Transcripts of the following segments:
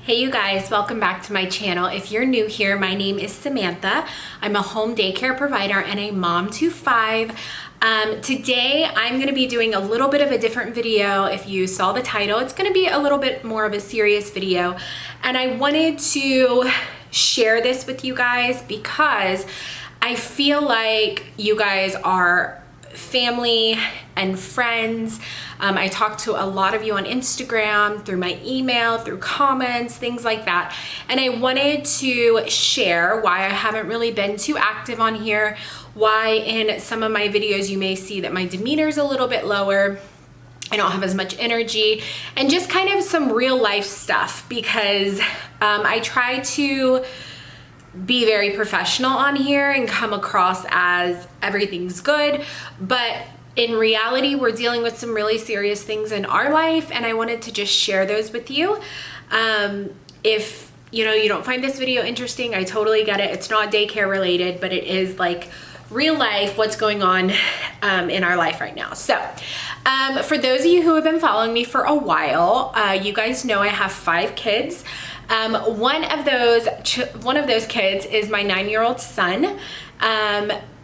Hey you guys, welcome back to my channel. If you're new here, my name is Samantha. I'm a home daycare provider and a mom to 5. Today I'm going to be doing a little bit of a different video. If you saw the title, it's going to be a little bit more of a serious video. And I wanted to share this with you guys because I feel like you guys are family and friends. I talk to a lot of you on Instagram, through my email, through comments, things like that. And I wanted to share why I haven't really been too active on here, why in some of my videos you may see that my demeanor is a little bit lower, I don't have as much energy, and just kind of some real life stuff because I try to be very professional on here and come across as everything's good, but in reality we're dealing with some really serious things in our life, and I wanted to just share those with you. If you don't find this video interesting, I totally get it. It's not daycare related, but it is like real life, what's going on in our life right now. So for those of you who have been following me for a while, you guys know I have 5 kids. One of those kids is my 9-year-old son.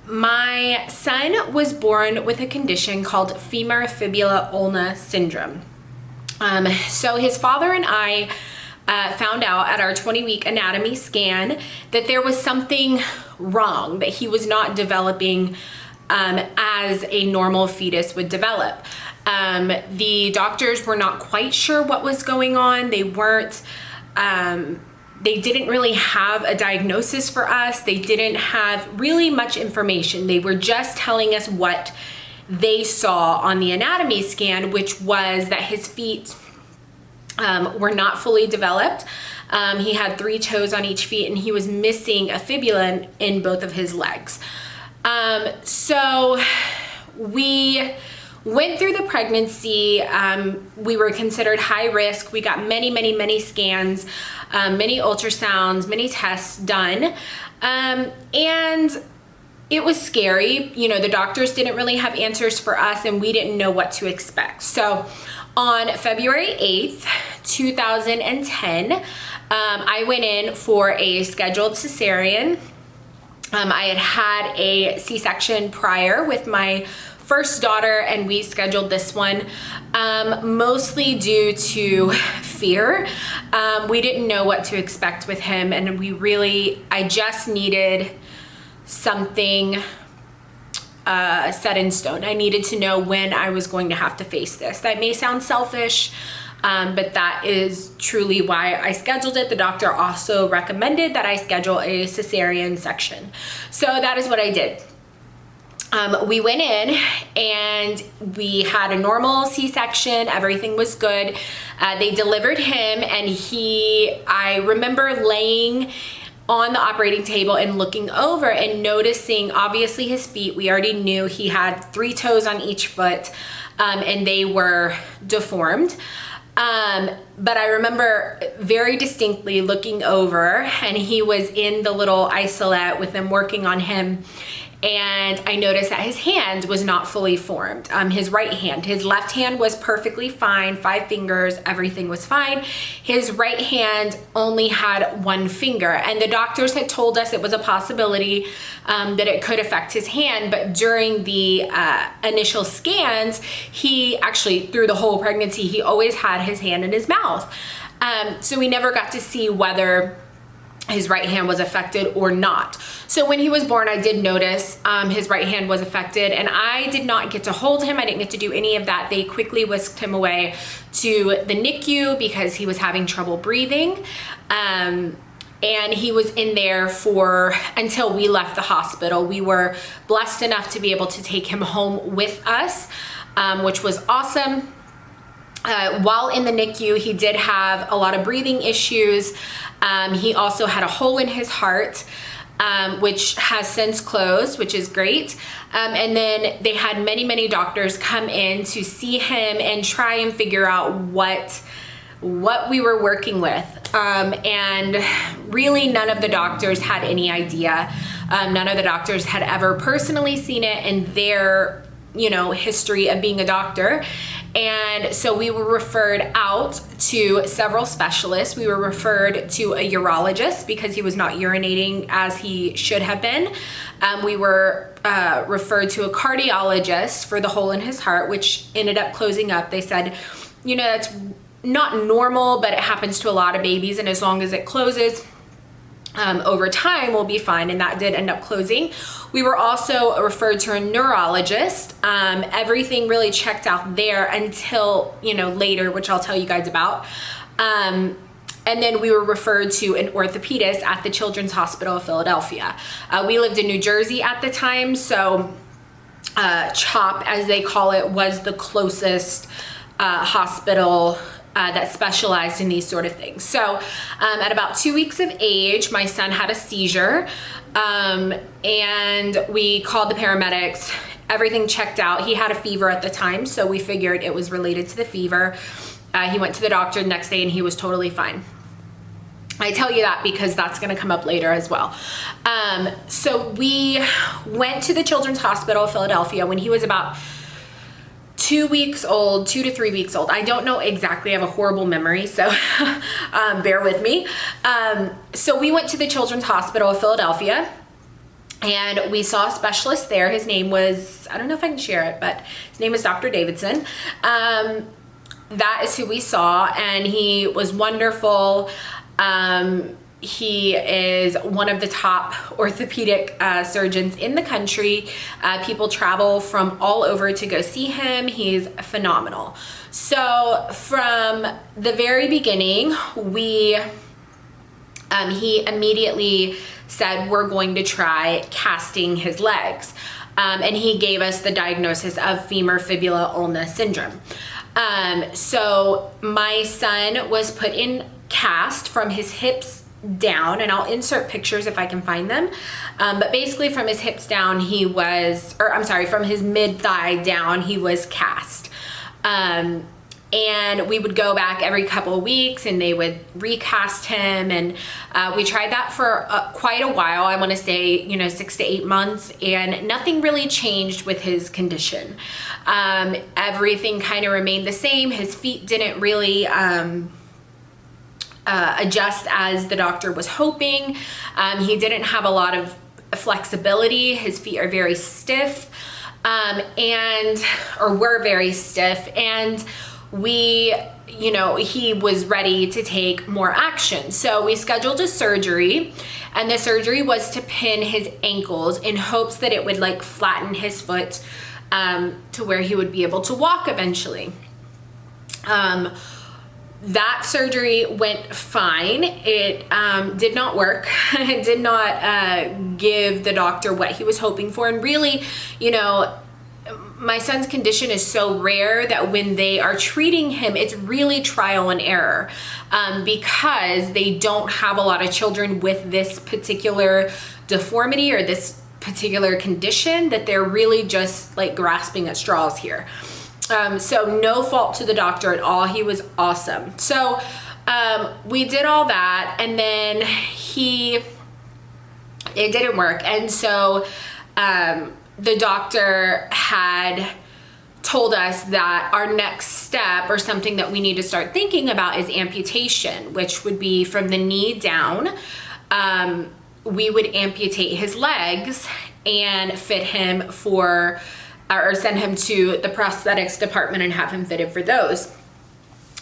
My son was born with a condition called Femur Fibula Ulna syndrome. So his father and I found out at our 20-week anatomy scan that there was something wrong, that he was not developing as a normal fetus would develop. The doctors were not quite sure what was going on. They didn't really have a diagnosis for us. They didn't have really much information. They were just telling us what they saw on the anatomy scan, which was that his feet were not fully developed. He had 3 toes on each feet and he was missing a fibula in both of his legs. So we went through the pregnancy. We were considered high risk. We got many scans, many ultrasounds, many tests done. And it was scary. The doctors didn't really have answers for us and we didn't know what to expect. So on February 8th, 2010, I went in for a scheduled cesarean. I had a C-section prior with my first daughter, and we scheduled this one mostly due to fear. We didn't know what to expect with him, and I just needed something set in stone. I needed to know when I was going to have to face this. That may sound selfish, but that is truly why I scheduled it. The doctor also recommended that I schedule a cesarean section. So that is what I did. We went in and we had a normal C-section. Everything was good. They delivered him and I remember laying on the operating table and looking over and noticing obviously his feet. We already knew he had 3 toes on each foot and they were deformed. But I remember very distinctly looking over and he was in the little isolette with them working on him. And I noticed that his hand was not fully formed. His right hand. His left hand was perfectly fine, 5 fingers, everything was fine. His right hand only had 1 finger, and the doctors had told us it was a possibility that it could affect his hand, but during the initial scans, he actually, through the whole pregnancy, he always had his hand in his mouth. So we never got to see whether his right hand was affected or not. So when he was born, I did notice his right hand was affected, and I did not get to hold him. I didn't get to do any of that. They quickly whisked him away to the NICU because he was having trouble breathing. And he was in there until we left the hospital. We were blessed enough to be able to take him home with us, which was awesome. While in the NICU, he did have a lot of breathing issues. He also had a hole in his heart, which has since closed, which is great. And then they had many doctors come in to see him and try and figure out what we were working with. And really none of the doctors had any idea. None of the doctors had ever personally seen it in their history of being a doctor. And so we were referred out to several specialists. We were referred to a urologist because he was not urinating as he should have been. We were referred to a cardiologist for the hole in his heart, which ended up closing up. They said, you know, that's not normal, but it happens to a lot of babies, and as long as it closes over time, we'll be fine. And that did end up closing. We were also referred to a neurologist. Everything really checked out there until, you know, later, which I'll tell you guys about. And then we were referred to an orthopedist at the Children's Hospital of Philadelphia. We lived in New Jersey at the time, so CHOP, as they call it, was the closest hospital that specialized in these sort of things. So at about 2 weeks of age, my son had a seizure, and we called the paramedics. Everything checked out. He had a fever at the time, so we figured it was related to the fever. He went to the doctor the next day and he was totally fine. I tell you that because that's going to come up later as well. So we went to the Children's Hospital of Philadelphia when he was about 2 weeks old, 2 to 3 weeks old. I don't know exactly. I have a horrible memory, so bear with me. So we went to the Children's Hospital of Philadelphia, and we saw a specialist there. His name was, I don't know if I can share it, but his name is Dr. Davidson. That is who we saw, and he was wonderful. He is one of the top orthopedic surgeons in the country. People travel from all over to go see him. He's phenomenal. So from the very beginning, he immediately said, we're going to try casting his legs. And he gave us the diagnosis of Femur Fibula Ulna syndrome. So my son was put in cast from his hips down, and I'll insert pictures if I can find them. But basically from his hips down, from his mid thigh down, he was cast. And we would go back every couple of weeks and they would recast him. And we tried that for quite a while. I want to say, 6 to 8 months, and nothing really changed with his condition. Everything kind of remained the same. His feet didn't really adjust as the doctor was hoping. He didn't have a lot of flexibility. His feet are very stiff, were very stiff, and he was ready to take more action. So we scheduled a surgery, and the surgery was to pin his ankles in hopes that it would flatten his foot to where he would be able to walk eventually. That surgery went fine. It did not work. It did not give the doctor what he was hoping for. And really, my son's condition is so rare that when they are treating him, it's really trial and error, because they don't have a lot of children with this particular deformity or this particular condition, that they're really just grasping at straws here. So no fault to the doctor at all. He was awesome. So we did all that, and then it didn't work. And so the doctor had told us that our next step, or something that we need to start thinking about, is amputation, which would be from the knee down. We would amputate his legs and fit him or send him to the prosthetics department and have him fitted for those.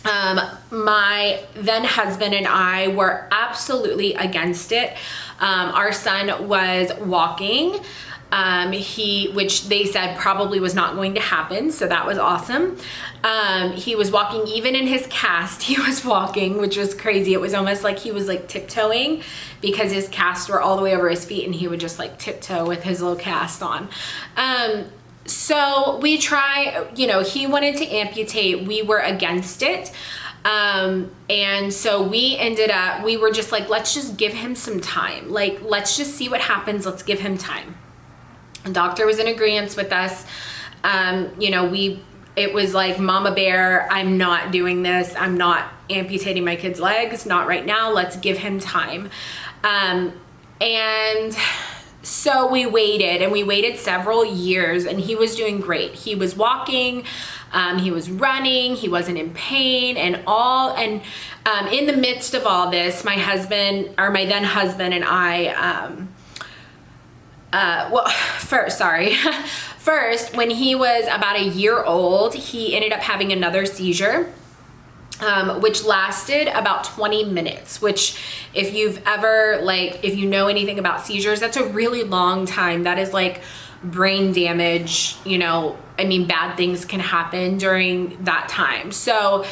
My then husband and I were absolutely against it. Our son was walking, which they said probably was not going to happen, so that was awesome. He was walking, even in his cast, he was walking, which was crazy. It was almost like he was tiptoeing, because his casts were all the way over his feet, and he would just tiptoe with his little cast on. So we he wanted to amputate, we were against it. And so we were just let's just give him some time. Let's just see what happens. Let's give him time. The doctor was in agreement with us. It was Mama Bear, I'm not doing this. I'm not amputating my kid's legs. Not right now. Let's give him time. And So we waited several years, and he was doing great. He was walking, he was running, he wasn't in pain and all. And in the midst of all this, my then husband and I, first, when he was about a year old, he ended up having another seizure, which lasted about 20 minutes, which if you know anything about seizures, that's a really long time. That is like brain damage, bad things can happen during that time. So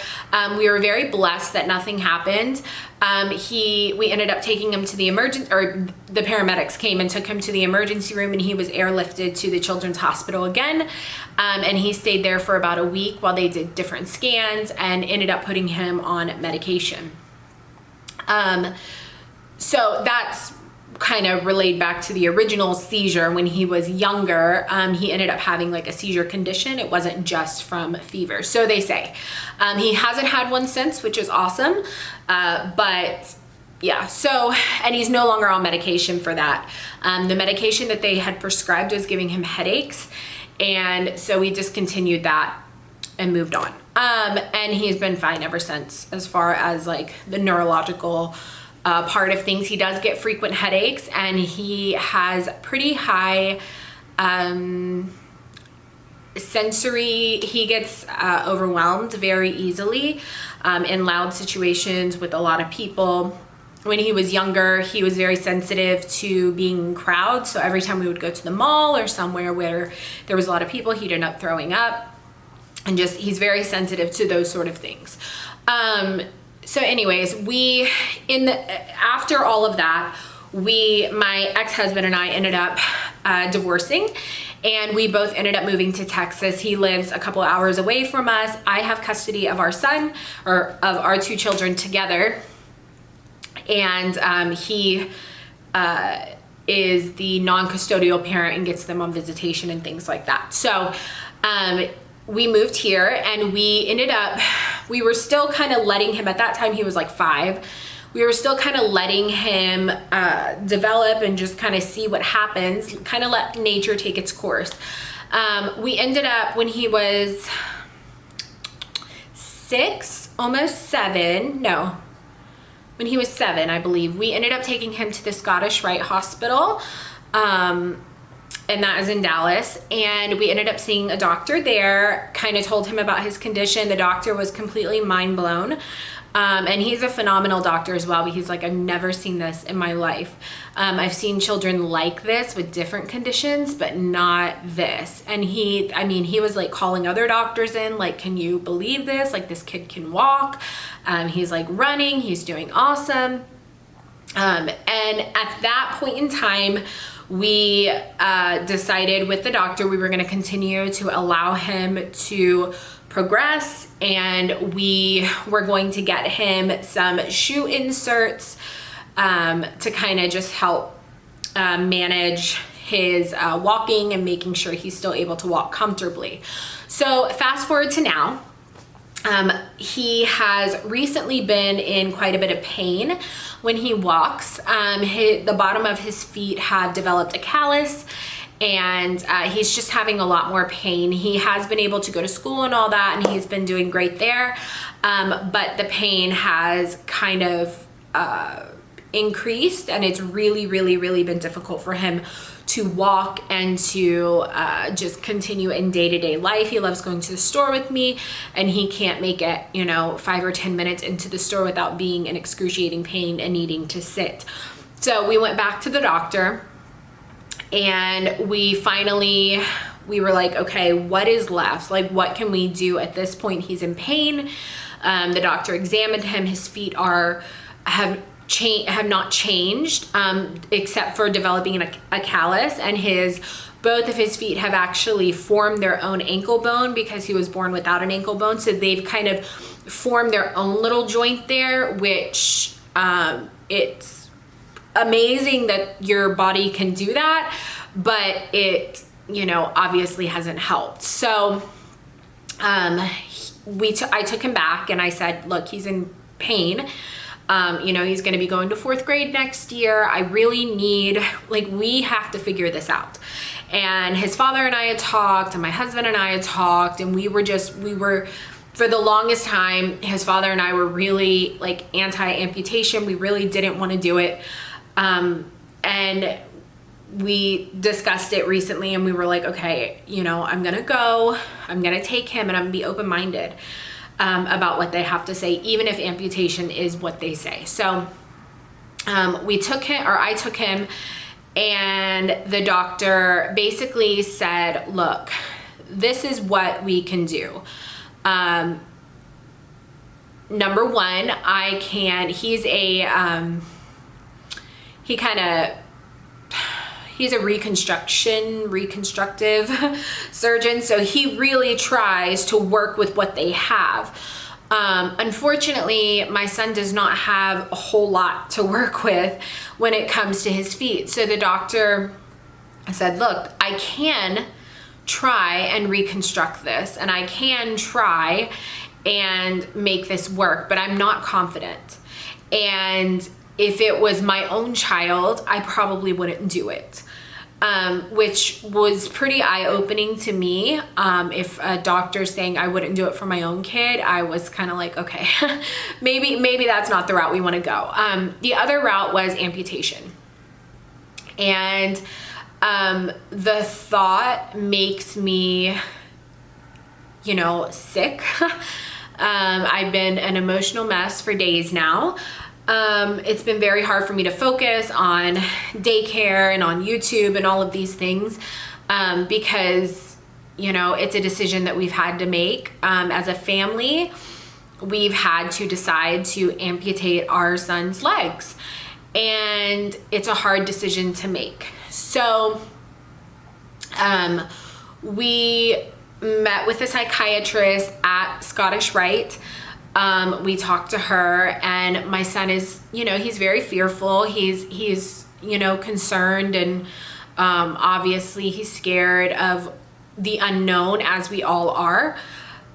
we were very blessed that nothing happened. We ended up taking him to the the paramedics came and took him to the emergency room, and he was airlifted to the Children's Hospital again. And he stayed there for about a week while they did different scans and ended up putting him on medication. So that's kind of relayed back to the original seizure. When he was younger, he ended up having like a seizure condition. It wasn't just from fever, so they say. He hasn't had one since, which is awesome. But yeah, so, and he's no longer on medication for that. The medication that they had prescribed was giving him headaches, and so we discontinued that and moved on. And he's been fine ever since, as far as like the neurological part of things. He does get frequent headaches, and he has pretty high sensory. He gets overwhelmed very easily in loud situations with a lot of people. When he was younger, he was very sensitive to being in crowds. So every time we would go to the mall or somewhere where there was a lot of people, he'd end up throwing up, and he's very sensitive to those sort of things. So anyways, after all of that, my ex-husband and I ended up divorcing, and we both ended up moving to Texas. He lives a couple hours away from us. I have custody of our son, or of our two children together. And he is the non-custodial parent and gets them on visitation and things like that. So we moved here, and we were still kind of letting him, at that time he was like 5. We were still kind of letting him develop and just kind of see what happens, kind of let nature take its course. We ended up, when he was 6, almost 7, no, when he was 7, I believe, we ended up taking him to the Scottish Rite Hospital, and that is in Dallas. And we ended up seeing a doctor there, kind of told him about his condition. The doctor was completely mind blown. And he's a phenomenal doctor as well, but he's like, I've never seen this in my life. I've seen children like this with different conditions, but not this. And he was like calling other doctors in, like, can you believe this? Like, this kid can walk. He's like running, he's doing awesome. And at that point in time, we decided with the doctor we were going to continue to allow him to progress, and we were going to get him some shoe inserts to kind of just help manage his walking and making sure he's still able to walk comfortably. So fast forward to now. He has recently been in quite a bit of pain when he walks. The bottom of his feet have developed a callus, and he's just having a lot more pain. He has been able to go to school and all that, and he's been doing great there. But the pain has kind of increased, and it's really, really, really been difficult for him to walk and to just continue in day-to-day life. He loves going to the store with me, and he can't make it, 5 or 10 minutes into the store without being in excruciating pain and needing to sit. So we went back to the doctor, and we were like, okay, what is left? Like, what can we do at this point? He's in pain. The doctor examined him. His feet have not changed, except for developing a callus, and both of his feet have actually formed their own ankle bone because he was born without an ankle bone. So they've kind of formed their own little joint there, which it's amazing that your body can do that, but it, obviously hasn't helped. So I took him back, and I said, look, he's in pain. You know, he's going to be going to 4th grade next year. I really need, like, we have to figure this out. And his father and I had talked, and my husband and I had talked, and we were, for the longest time, his father and I were really like anti-amputation. We really didn't want to do it. And we discussed it recently, and we were like, okay, you know, I'm going to take him, and I'm going to be open-minded about what they have to say, even if amputation is what they say. So I took him, and the doctor basically said, look, this is what we can do. Number one, he's a reconstructive surgeon. So he really tries to work with what they have. Unfortunately, my son does not have a whole lot to work with when it comes to his feet. So the doctor said, look, I can try and reconstruct this, and I can try and make this work, but I'm not confident. And if it was my own child, I probably wouldn't do it. Which was pretty eye-opening to me. If a doctor's saying I wouldn't do it for my own kid, I was kind of like, okay, maybe that's not the route we want to go. The other route was amputation. And the thought makes me, you know, sick. I've been an emotional mess for days now. It's been very hard for me to focus on daycare and on YouTube and all of these things, because, you know, it's a decision that we've had to make. As a family, we've had to decide to amputate our son's legs, and it's a hard decision to make. So, we met with a psychiatrist at Scottish Rite. We talked to her, and my son is, you know, he's very fearful. He's, you know, concerned, and obviously he's scared of the unknown, as we all are.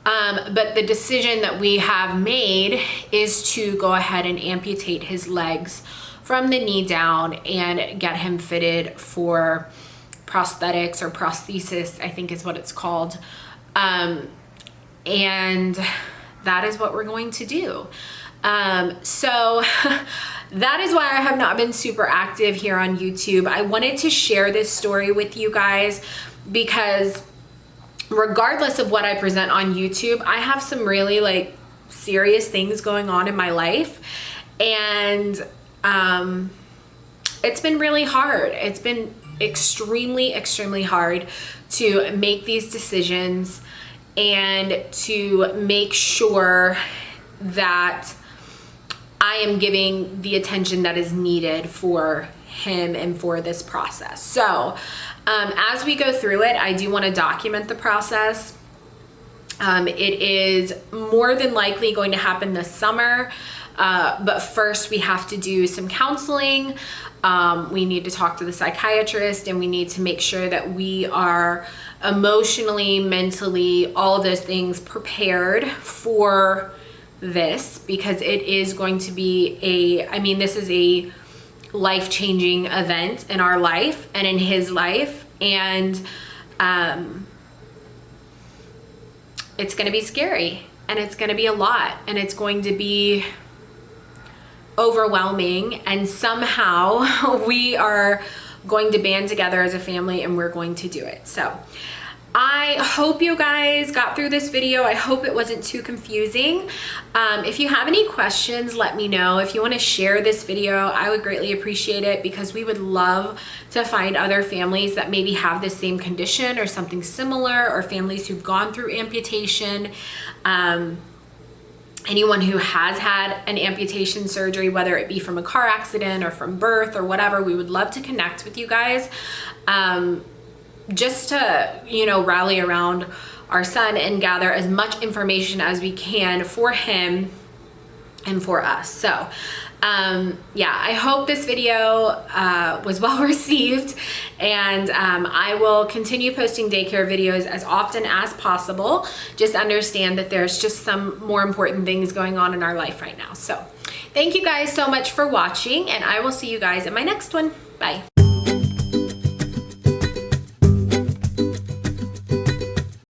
But the decision that we have made is to go ahead and amputate his legs from the knee down and get him fitted for prosthetics or prosthesis, I think is what it's called. And that is what we're going to do. So that is why I have not been super active here on YouTube. I wanted to share this story with you guys because regardless of what I present on YouTube, I have some really like serious things going on in my life. And it's been really hard. It's been extremely, extremely hard to make these decisions and to make sure that I am giving the attention that is needed for him and for this process. So as we go through it, I do want to document the process. It is more than likely going to happen this summer, but first we have to do some counseling. We need to talk to the psychiatrist, and we need to make sure that we are emotionally, mentally, all of those things prepared for this, because it is going to be this is a life-changing event in our life and in his life. And it's going to be scary, and it's going to be a lot, and it's going to be overwhelming, and somehow we are going to band together as a family, and we're going to do it. So I hope you guys got through this video. I hope it wasn't too confusing. If you have any questions, let me know. If you want to share this video, I would greatly appreciate it, because we would love to find other families that maybe have the same condition or something similar, or families who've gone through amputation. Anyone who has had an amputation surgery, whether it be from a car accident or from birth or whatever, we would love to connect with you guys. Just to, you know, rally around our son and gather as much information as we can for him and for us. So yeah, I hope this video was well received, and I will continue posting daycare videos as often as possible. Just understand that there's just some more important things going on in our life right now. So Thank you guys so much for watching, and I will see you guys in my next one. Bye.